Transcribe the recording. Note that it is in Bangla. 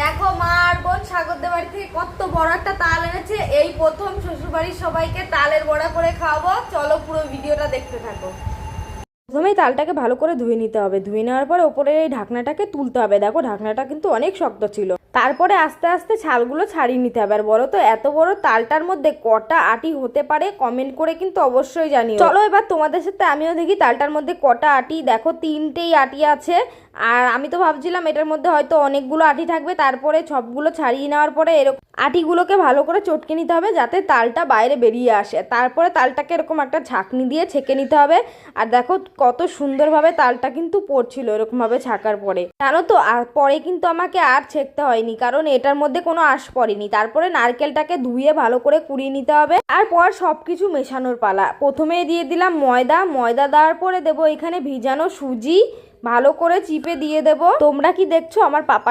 দেখো মা আর বোন সাগরদের বাড়ি থেকে কত বড় একটা তাল এনেছে। এই প্রথম শ্বশুরবাড়ির সবাইকে তালের বড়া করে খাওয়াবো। চলো পুরো ভিডিওটা দেখতে থাকো। প্রথমেই তালটাকে ভালো করে ধুয়ে নিতে হবে। ধুয়ে নেওয়ার পরে ওপরের এই ঢাকনাটাকে তুলতে হবে। দেখো ঢাকনাটা কিন্তু অনেক শক্ত ছিল। তারপরে আস্তে আস্তে ছালগুলো ছাড়িয়ে নিতে হবে। আর বলো তো এত বড় তালটার মধ্যে কটা আটি হতে পারে? কমেন্ট করে কিন্তু অবশ্যই জানিও। চলো এবার তোমাদের সাথে আমিও দেখি তালটার মধ্যে কটা আটি। দেখো 3টেই আটি আছে। আর আমি তো ভাবছিলাম এটার মধ্যে হয়তো অনেকগুলো আটি থাকবে। তারপরে সবগুলো ছাড়িয়ে নেওয়ার পরে এরকম আটিগুলোকে ভালো করে চটকে নিতে হবে যাতে তালটা বাইরে বেরিয়ে আসে। তারপরে তালটাকে এরকম একটা ছাঁকনি দিয়ে ছেঁকে নিতে হবে। আর দেখো কত সুন্দরভাবে তালটা কিন্তু পড়ছিল এরকমভাবে ছাকার পরে। জানো তো আর পরে কিন্তু আমাকে আর ছেঁকতে হয়নি, কারণ এটার মধ্যে কোনো আঁশ পড়েনি। তারপরে নারকেলটাকে ধুয়ে ভালো করে কুড়িয়ে নিতে হবে। আর পর সব কিছু মেশানোর পালা। প্রথমে দিয়ে দিলাম ময়দা। ময়দা দেওয়ার পরে দেবো এখানে ভিজানো সুজি। ভালো করে চিপে দিয়ে দেবো। তোমরা কি দেখছো? আমার পাপা